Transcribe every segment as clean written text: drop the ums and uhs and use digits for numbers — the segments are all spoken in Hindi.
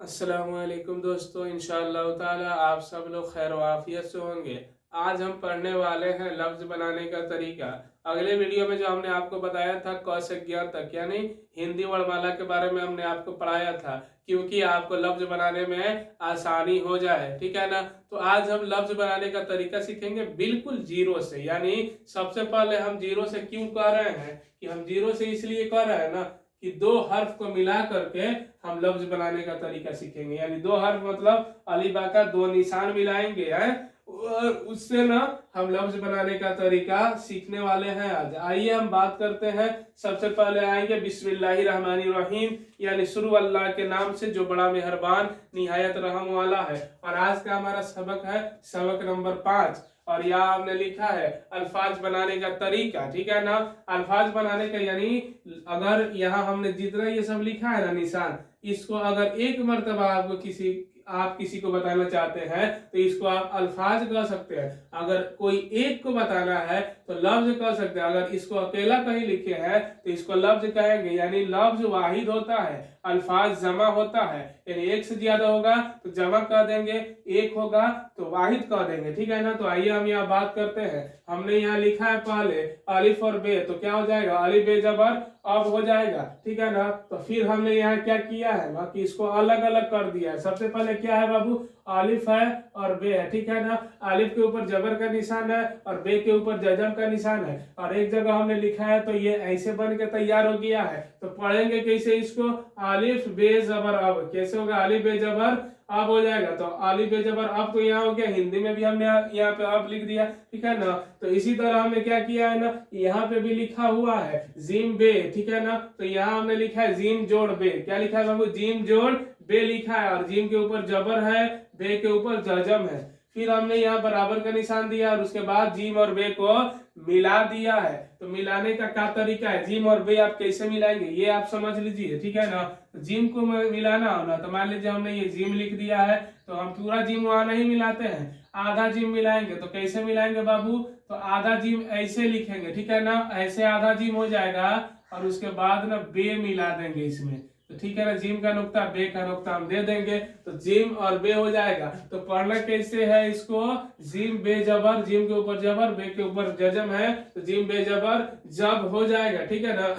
अस्सलामुअलैकुम दोस्तों, इंशाअल्लाह ताला आप सब लोग खैर वाफियत से होंगे। आज हम पढ़ने वाले हैं लफ्ज़ बनाने का तरीका। अगले वीडियो में जो हमने आपको बताया था क से ज्ञ तक यानी हिंदी वर्णमाला के बारे में हमने आपको पढ़ाया था, क्योंकि आपको लफ्ज़ बनाने में आसानी हो जाए, ठीक है ना। तो आज हम लफ्ज़ बनाने का तरीका सीखेंगे बिल्कुल जीरो से। यानी सबसे पहले हम जीरो से क्यों कह रहे हैं कि हम जीरो से इसलिए कह रहे हैं ना कि दो हर्फ को मिला करके हम लफ्ज बनाने का तरीका सीखेंगे। यानी दो हर्फ मतलब अलीबा का दो निशान मिलाएंगे हैं और उससे ना हम लफ्ज बनाने का तरीका सीखने वाले हैं। आज आइए हम बात करते हैं। सबसे पहले आएंगे बिस्मिल्लाहिर्रहमानिर्रहीम, यानी शुरू अल्लाह के नाम से जो बड़ा मेहरबान निहायत रहम वाला है। और आज का हमारा सबक है सबक नंबर 5। और यहाँ हमने लिखा है अल्फाज बनाने का तरीका, ठीक है ना। अल्फाज बनाने का यानी अगर यहाँ हमने जितना ये सब लिखा है ना निशान, इसको अगर एक मर्तबा आप किसी को बताना चाहते हैं तो इसको आप अल्फाज कह सकते हैं। अगर कोई एक को बताना है तो लफ्ज कह सकते हैं। अगर इसको अकेला कहीं लिखे हैं तो इसको लफ्ज कहेंगे। यानी लफ्ज वाहिद होता है, अल्फाज जमा होता है। यानी एक से ज्यादा होगा तो जमा कह देंगे, एक होगा तो वाहिद कह देंगे, ठीक है ना। तो आइए हम यहाँ बात करते हैं। हमने यहाँ लिखा है पहले अलिफ और बे, तो क्या हो जाएगा अलिफ बे जबर अब हो जाएगा, ठीक है ना। तो फिर हमने यहाँ क्या किया है ना कि इसको अलग अलग कर दिया है। सबसे पहले क्या है बाबू, अलिफ है और बे है, ठीक है ना। अलिफ के ऊपर जबर का निशान है और बे के ऊपर जजम का निशान है। और एक जगह हमने लिखा है तो ये ऐसे बन के तैयार हो गया है। तो पढ़ेंगे कैसे इसको, अलिफ बे जबर अब कैसे होगा, अलिफ बे जबर अब हो जाएगा। तो अलिफ बे जबर अब तो यहाँ हो गया, हिंदी में भी हमने यहाँ पे अब लिख दिया, ठीक है ना। तो इसी तरह हमने क्या किया है ना, यहाँ पे भी लिखा हुआ है जीम बे, ठीक है ना। तो यहाँ हमने लिखा है जीम जोड़ बे, क्या लिखा है बाबू, जीम जोड़ बे लिखा है। और जीम के ऊपर जबर है, बे के ऊपर जजम है। फिर हमने यहाँ बराबर का निशान दिया और उसके बाद जीम और बे को मिला दिया है। तो मिलाने का क्या तरीका है, जीम और बे आप कैसे मिलाएंगे ये आप समझ लीजिए, ठीक है ना। तो जिम को मिलाना हो ना, तो मान लीजिए हमने ये जिम लिख दिया है तो हम पूरा जिम वहां नहीं मिलाते हैं, आधा जिम मिलाएंगे। तो कैसे मिलाएंगे बाबू, तो आधा जिम ऐसे लिखेंगे, ठीक है ना, ऐसे आधा जिम हो जाएगा और उसके बाद ना बे मिला देंगे इसमें। तो ठीक है ना, जिम का नुक्ता बे का नुक्ता हम दे देंगे तो जिम और बे हो जाएगा। तो पढ़ना कैसे है इसको, जिम बे जबर, जिम के ऊपर जबर, बे के ऊपर जजम है तो जिम बे जबर जब हो जाएगा, ठीक है ना।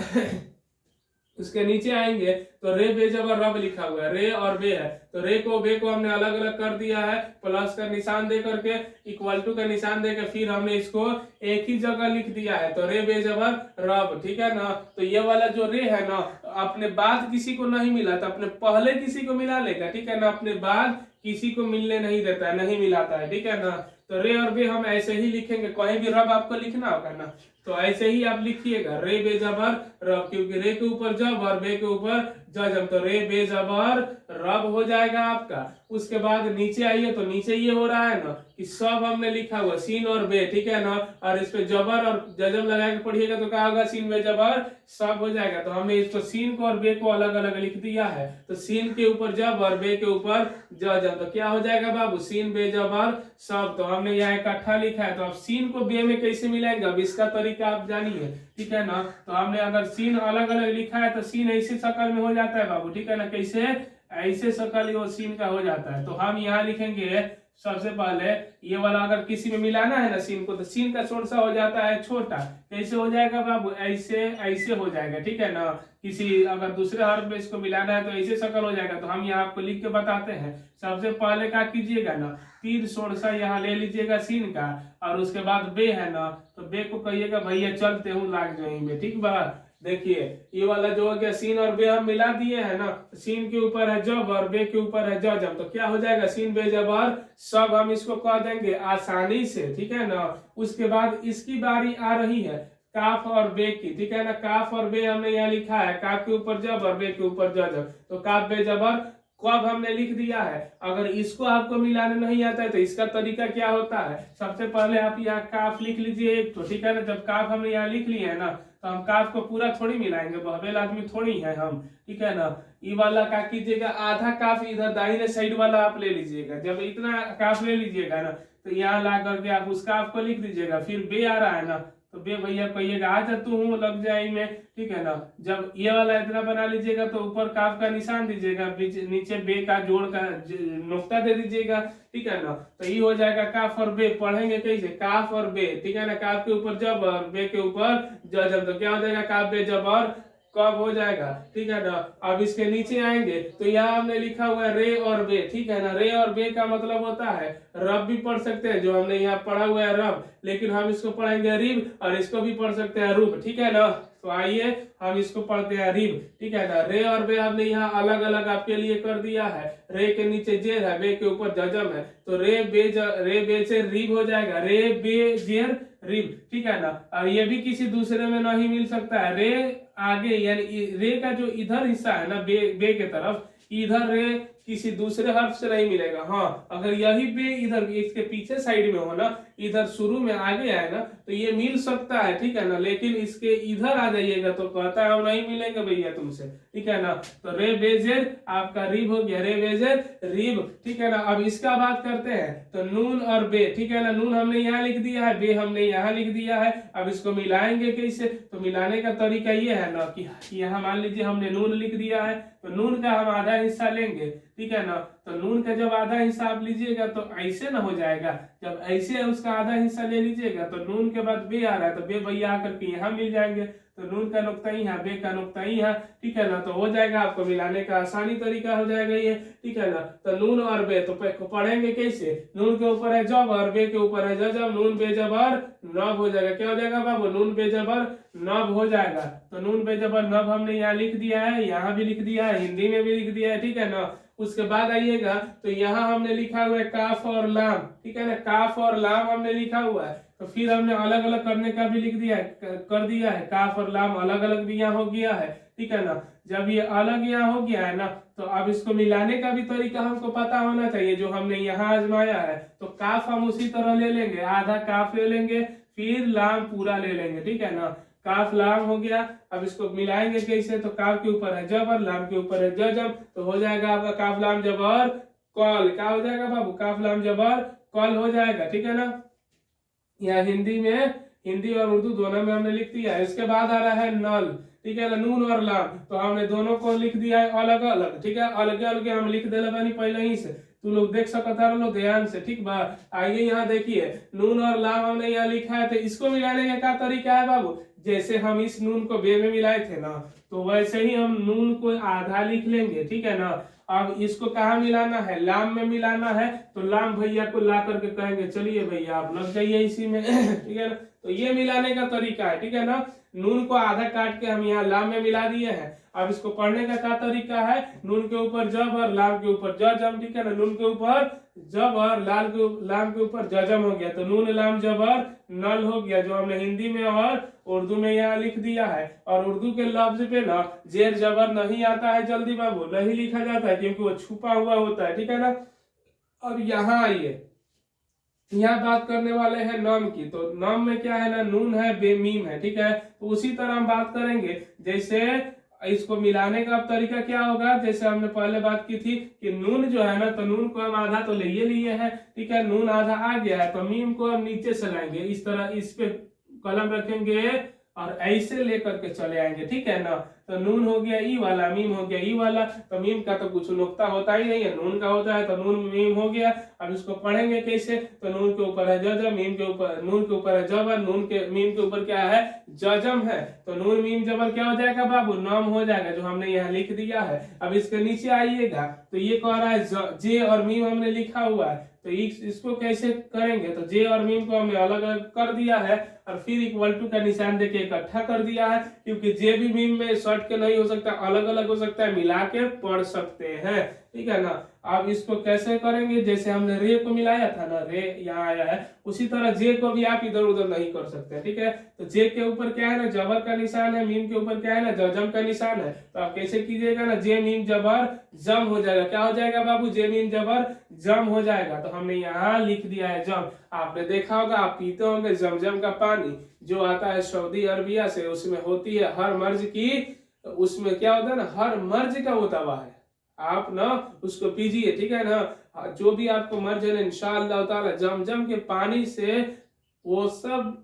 उसके नीचे आएंगे तो रे बे जबर रब लिखा हुआ है, रे और बे है तो रे को बे को हमने अलग अलग कर दिया है, प्लस का निशान दे करके इक्वल टू का निशान दे के फिर हमने इसको एक ही जगह लिख दिया है। तो रे बे जबर रब, ठीक है ना। तो ये वाला जो रे है ना, अपने बाद किसी को नहीं मिला तो अपने पहले किसी को मिला लेगा, ठीक है ना। अपने बाद किसी को मिलने नहीं देता है, नहीं मिलाता है, ठीक है ना। तो रे और बे हम ऐसे ही लिखेंगे, कहीं भी रब आपको लिखना होगा ना तो ऐसे ही आप लिखिएगा, रे बे जबर रब, क्योंकि रे के ऊपर जब और बे के ऊपर जजम, तो रे बे जबर रब हो जाएगा आपका। उसके बाद नीचे आइए तो नीचे ये हो रहा है ना कि सब हमने लिखा हुआ सीन और बे, ठीक है ना। और इस पे जबर और जजम लगा के पढ़िएगा तो क्या होगा, सीन बे जबर सब हो जाएगा। तो हमने इसको सीन को और बे को अलग अलग लिख दिया है। तो सीन के ऊपर जब और बे के ऊपर जजम, तो क्या हो जाएगा बाबू, सीन बे जबर सब। तो हमने यहाँ इकट्ठा लिखा है। तो अब सीन को बे में कैसे मिलाएंगे, अब इसका तरीका आप जानिए, ठीक है ना। तो हमने अगर सीन अलग अलग लिखा है तो सीन ऐसे शक्ल में हो जाता है बाबू, ठीक है ना। कैसे, ऐसे शक्ल वो सीन का हो जाता है। तो हम यहाँ लिखेंगे सबसे पहले ये वाला, अगर किसी में मिलाना है ना सीन को तो सीन का छोटा सा हो जाता है छोटा, कैसे हो जाएगा बाबू, ऐसे ऐसे हो जाएगा, ठीक है ना। किसी अगर दूसरे हर्फ में इसको मिलाना है तो ऐसे शक्ल हो जाएगा। तो हम यहाँ आपको लिख के बताते हैं। सबसे पहले क्या कीजिएगा ना, तीर सोरसा यहाँ ले लीजिएगा सीन का, और उसके बाद बे है ना तो बे को कहिएगा भैया चलते हूँ लाग जाएंगे, ठीक बा। देखिए ये वाला जो हो गया सीन और बे हम मिला दिए है ना, सीन के ऊपर है जब और बे के ऊपर है जजम, तो क्या हो जाएगा सीन बे जबर सब हम इसको कह देंगे आसानी से, ठीक है ना। उसके बाद इसकी बारी आ रही है काफ और बे की, ठीक है ना। काफ और बे हमने यहाँ लिखा है, काफ के ऊपर जब और बे के ऊपर जजम, तो काफ बे जबर कब हमने लिख दिया है। अगर इसको आपको मिलाने नहीं आता है तो इसका तरीका क्या होता है, सबसे पहले आप यहाँ काफ लिख लीजिए एक तो, ठीक है ना। जब काफ हमने यहाँ लिख लिए है ना तो हम काफ को पूरा थोड़ी मिलाएंगे, बहबेल आदमी थोड़ी है हम, ठीक है ना। ये वाला क्या कीजिएगा, आधा काफ इधर दाहिने साइड वाला आप ले लीजिएगा। जब इतना काफ ले लीजिएगा ना तो यहाँ ला करके आप उस काफ को लिख दीजिएगा। फिर बे आ रहा है ना तो बे भैया कहिएगा आ जा तू हूँ लग जाई में, ठीक है ना। जब ये वाला इतना बना लीजिएगा तो ऊपर काफ का निशान दीजिएगा, नीचे बे का जोड़ का नुक्ता दे दीजिएगा, ठीक है ना। तो ये हो जाएगा काफ और बे। पढ़ेंगे कैसे, काफ और बे, ठीक है ना। काफ के ऊपर जबर, बे के ऊपर जजम, तो क्या हो जाएगा काफ बे जबर कब हो जाएगा, ठीक है ना। अब इसके नीचे आएंगे तो यहाँ हमने लिखा हुआ है रे और बे, ठीक है ना। रे और बे का मतलब होता है रब भी पढ़ सकते हैं, जो हमने यहाँ पढ़ा हुआ है रब, लेकिन हम इसको पढ़ेंगे रिब, और इसको भी पढ़ सकते हैं रूब, ठीक है ना। तो आइए हम इसको पढ़ते हैं रिब, ठीक है ना। रे और बे हमने यहाँ अलग अलग आपके लिए कर दिया है। रे के नीचे जेर है, बे के ऊपर जजम है, तो रे बे से रिब हो जाएगा, रे बे जेर रिब, ठीक है ना। ये भी किसी दूसरे में नहीं मिल सकता है। रे आगे यानी रे का जो इधर हिस्सा है ना बे के तरफ, इधर रे किसी दूसरे हर्फ से नहीं मिलेगा। हाँ, अगर यही बे इधर इसके पीछे साइड में हो ना, इधर शुरू में आगे आए ना, तो ये मिल सकता है, ठीक है ना। लेकिन इसके इधर आ जाइएगा तो कहता है नहीं मिलेंगे भैया तुमसे, ठीक है ना। तो रे बेजेर आपका रिब हो गया, रे बेजेर रिब, ठीक है ना। अब इसका बात करते हैं तो नून और बे, ठीक है ना। नून हमने यहाँ लिख दिया है, बे हमने यहाँ लिख दिया है। अब इसको मिलाएंगे कैसे, तो मिलाने का तरीका ये है ना कि यहाँ मान लीजिए हमने नून लिख दिया है, तो नून का हम आधा हिस्सा लेंगे, ठीक है ना। तो नून का जब आधा हिस्सा आप लीजिएगा तो ऐसे ना हो जाएगा, जब ऐसे उसका आधा हिस्सा ले लीजिएगा तो नून के बाद बे आ रहा है, तो बे भैया आकर के यहाँ मिल जाएंगे, तो नून का नुक्ता ही है, बे का नुक्ता ही है, ठीक है ना। तो हो जाएगा, आपको मिलाने का आसानी तरीका हो जाएगा ये, ठीक है ना। तो नून और बे तो पढ़ेंगे कैसे, नून के ऊपर है जबर, बे के ऊपर है जजम, नून बे जबर नब हो जाएगा। क्या हो जाएगा बाबू, नून बे जबर नब हो जाएगा। तो नून बे जबर नब हमने यहाँ लिख दिया है, यहाँ भी लिख दिया है, हिंदी में भी लिख दिया है, ठीक है ना। उसके बाद आइएगा तो यहाँ हमने लिखा हुआ है काफ और लाम, ठीक है ना। काफ और लाम हमने लिखा हुआ है, तो फिर हमने अलग अलग करने का भी लिख दिया है, कर दिया है। काफ और लाम अलग अलग भी यहाँ हो गया है, ठीक है ना। जब ये अलग यहाँ हो गया है ना, तो अब इसको मिलाने का भी तरीका हमको पता होना चाहिए, जो हमने यहाँ आजमाया है। तो काफ हम उसी तरह ले लेंगे, आधा काफ ले लेंगे, फिर लाम पूरा ले लेंगे, ठीक है ना। काफ लाम हो गया। अब इसको मिलाएंगे कैसे, तो काफ के ऊपर है जबर, लाम के ऊपर है जजम, तो हो जाएगा आपका काफ लाम जबर कॉल। क्या हो जाएगा बाबू, काफ लाम जबर कॉल हो जाएगा, ठीक है ना। यह हिंदी में, हिंदी और उर्दू दोनों में हमने लिख दिया है। इसके बाद आ रहा है नल, ठीक है ना। नून और लाम तो हमने दोनों को लिख दिया है अलग अलग, ठीक है। अलग अलग हम लिख दे बानी पहले ही से, तू लोग देख सकता है ध्यान से, ठीक बा। आइए यहाँ देखिए, नून और लाम हमने यहाँ लिखा है, तो इसको मिलाने का क्या तरीका है बाबू, जैसे हम इस नून को बे में मिलाए थे ना, तो वैसे ही हम नून को आधा लिख लेंगे, ठीक है ना। अब इसको कहाँ मिलाना है, लाम में मिलाना है, तो लाम भैया को ला करके कहेंगे चलिए भैया आप लग जाइए इसी में ठीक है ना। तो ये मिलाने का तरीका है, ठीक है ना। नून को आधा काट के हम यहाँ लाम में मिला दिए हैं। अब इसको पढ़ने का क्या तरीका है, नून के ऊपर जबर, लाम के ऊपर जजम, ठीक है ना। नून के ऊपर जबर, लाम के ऊपर जजम हो गया, तो नून लाम जबर नल हो गया, जो हमने हिंदी में और उर्दू में यहाँ लिख दिया है। और उर्दू के लफ्ज पे ना जेर जबर नहीं आता है जल्दी बाबू, नहीं लिखा जाता है, क्योंकि वो छुपा हुआ होता है, ठीक है ना। अब यहाँ आइए, यहाँ बात करने वाले हैं नाम की। तो नाम में क्या है ना, नून है, बेमीम है, ठीक है। तो उसी तरह हम बात करेंगे, जैसे इसको मिलाने का तरीका क्या होगा, जैसे हमने पहले बात की थी कि नून जो है ना, तो नून को हम आधा तो ले लिए हैं, ठीक है। नून आधा आ गया है, तो मीम को हम नीचे से लाएंगे, इस तरह इस पे कलम रखेंगे और ऐसे लेकर के चले आएंगे, ठीक है ना। तो नून हो गया ई वाला, मीम हो गया ई वाला। तो मीम का तो कुछ नुक्ता होता ही नहीं है, नून का होता है, तो नून मीम हो गया। अब इसको पढ़ेंगे कैसे, तो नून के ऊपर है जजम, मीम के ऊपर, नून के ऊपर है जबर, मीम के ऊपर क्या है, जजम है, तो नून मीम जबर क्या हो जाएगा बाबू, नाम हो जाएगा, जो हमने यहाँ लिख दिया है। अब इसके नीचे आइएगा तो ये कह रहा है जे और मीम हमने लिखा हुआ है, तो इसको कैसे करेंगे, तो जे और मीम को हमने अलग अलग कर दिया है, और फिर इक्वल टू का निशान देके इकट्ठा कर दिया है, क्योंकि जे भी मीम में शॉर्ट के नहीं हो सकता, अलग अलग हो सकता है, मिला के पढ़ सकते हैं, ठीक है ना। अब इसको कैसे करेंगे, जैसे हमने रे को मिलाया था ना, रे यहाँ आया है, उसी तरह जे को भी आप इधर उधर नहीं कर सकते, ठीक है। तो जे के ऊपर क्या है ना, जबर का निशान है, मीम के ऊपर क्या है ना, जजम का निशान है। तो आप कैसे कीजिएगा ना, जे मीम जबर जम हो जाएगा। क्या हो जाएगा बाबू, जे मीम जबर जम हो जाएगा। तो हमने यहाँ लिख दिया है जम। आपने देखा होगा, आप पीते होंगे जमजम का पानी जो आता है सऊदी अरबिया से, उसमें होती है हर मर्ज की, उसमें क्या होता है ना, हर मर्ज का वो दवा है, आप ना उसको पीजिए, ठीक है ना। जो भी आपको मर्ज है ना, इंशाअल्लाह ताला जमजम के पानी से वो सब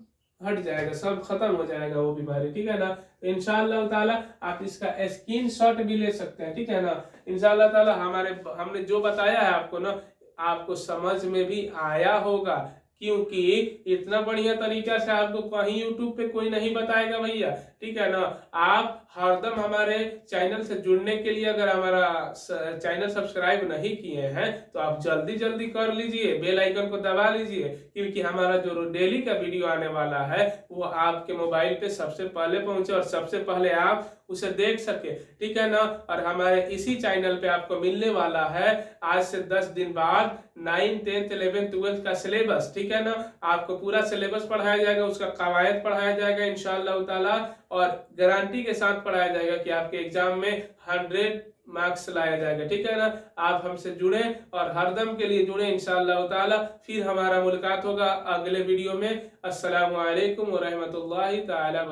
हट जाएगा, सब खत्म हो जाएगा वो बीमारी, ठीक है ना। इंशाअल्लाह ताला आप इसका स्क्रीनशॉट भी ले सकते हैं, ठीक है ना। इंशाअल्लाह ताला हमने जो बताया है आपको ना, आपको समझ में भी आया होगा, क्योंकि इतना बढ़िया तरीका से आपको कहीं यूट्यूब पे कोई नहीं बताएगा भैया, ठीक है ना। आप हरदम हमारे चैनल से जुड़ने के लिए अगर हमारा चैनल सब्सक्राइब नहीं किए हैं तो आप जल्दी जल्दी कर लीजिए, बेल आइकन को दबा लीजिए, क्योंकि हमारा जो डेली का वीडियो आने वाला है वो आपके मोबाइल पे सबसे पहले पहुंचे और सबसे पहले आप उसे देख सके, ठीक है ना। और हमारे इसी चैनल पे आपको मिलने वाला है आज से 10 दिन बाद 9, 10, 11, 12 का सिलेबस, ठीक है ना। आपको पूरा सिलेबस पढ़ाया जाएगा, उसका कवायद पढ़ाया जाएगा इंशाअल्लाह ताला, और गारंटी के साथ पढ़ाया जाएगा कि आपके एग्जाम में 100 मार्क्स लाया जाएगा, ठीक है ना। आप हमसे जुड़े और हरदम के लिए जुड़े इंशाअल्लाह ताला। फिर हमारा मुलाकात होगा अगले वीडियो में। अस्सलामु अलैकुम व रहमतुल्लाहि ताला।